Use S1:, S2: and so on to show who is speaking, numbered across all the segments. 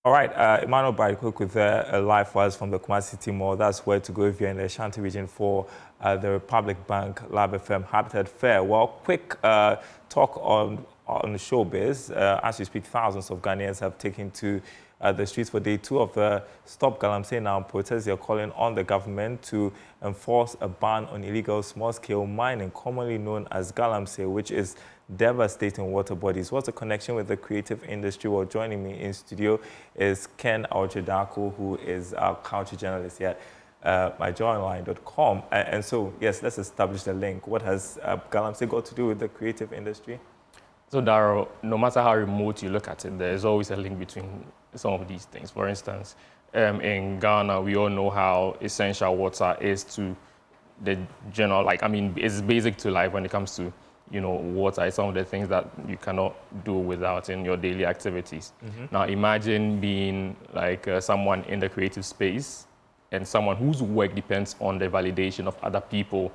S1: All right, Emmanuel Barikok with a live for us from the Kumasi City Mall. That's where to go if you're in the Ashanti region for the Republic Bank Lab FM Habitat Fair. Well, quick talk on the showbiz. As we speak, thousands of Ghanaians have taken to the streets for day 2 of the Stop Galamsey Now protest. They're calling on the government to enforce a ban on illegal small-scale mining, commonly known as Galamsey, which is devastating water bodies. What's the connection with the creative industry? Well, joining me in studio is Ken Awotwe-Darko, who is our culture journalist here at myjoyonline.com. And so, yes, let's establish the link. What has Galamsey got to do with the creative industry?
S2: So, Darryl, no matter how remote you look at it, there's always a link between some of these things. For instance, in Ghana, we all know how essential water is to the general, it's basic to life when it comes to, water is some of the things that you cannot do without in your daily activities. Now, imagine being like someone in the creative space and someone whose work depends on the validation of other people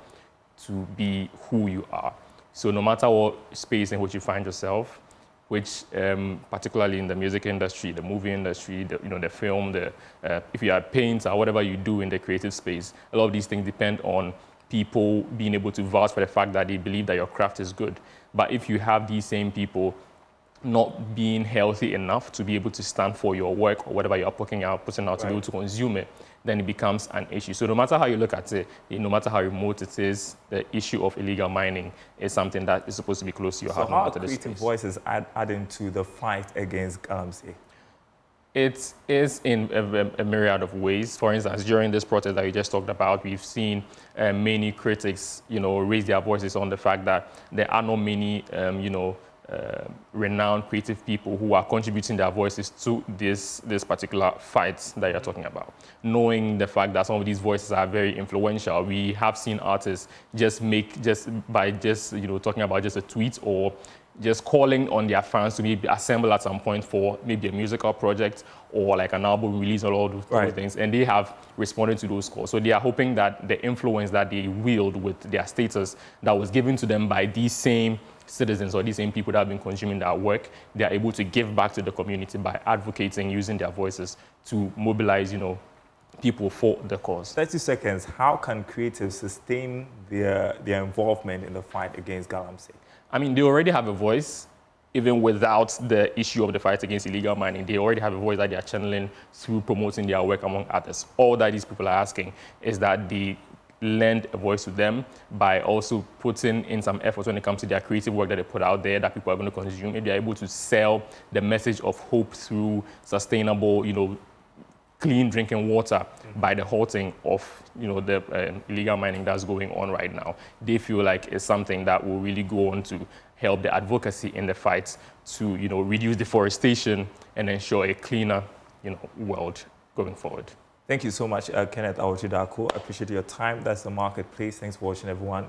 S2: to be who you are. So no matter what space in which you find yourself, which particularly in the music industry, the movie industry, the film, if you are a painter, whatever you do in the creative space, a lot of these things depend on people being able to vouch for the fact that they believe that your craft is good. But if you have these same people not being healthy enough to be able to stand for your work or whatever you're putting out to be able to consume it, then it becomes an issue. So no matter how you look at it, no matter how remote it is, the issue of illegal mining is something that is supposed to be close to your heart.
S1: So how are creative voices adding to the fight against Galamsey?
S2: It is in a myriad of ways. For instance, during this protest that we just talked about, we've seen many critics, raise their voices on the fact that there are not many, renowned creative people who are contributing their voices to this particular fight that you're talking about. Knowing the fact that some of these voices are very influential, we have seen artists by talking about just a tweet or just calling on their fans to maybe assemble at some point for maybe a musical project or like an album release or all those things. And they have responded to those calls. So they are hoping that the influence that they wield with their status that was given to them by these same citizens or these same people that have been consuming their work, they are able to give back to the community by advocating, using their voices to mobilize, people for the cause.
S1: 30 seconds. How can creatives sustain their involvement in the fight against Galamsey?
S2: They already have a voice, even without the issue of the fight against illegal mining. They already have a voice that they are channeling through promoting their work among others. All that these people are asking is that they lend a voice to them by also putting in some effort when it comes to their creative work that they put out there that people are going to consume. If they are able to sell the message of hope through sustainable, clean drinking water by the halting of the illegal mining that's going on right now, they feel like it's something that will really go on to help the advocacy in the fight to reduce deforestation and ensure a cleaner world going forward.
S1: Thank you so much, Kenneth Awotwe-Darko. I appreciate your time. That's The Marketplace. Thanks for watching, everyone.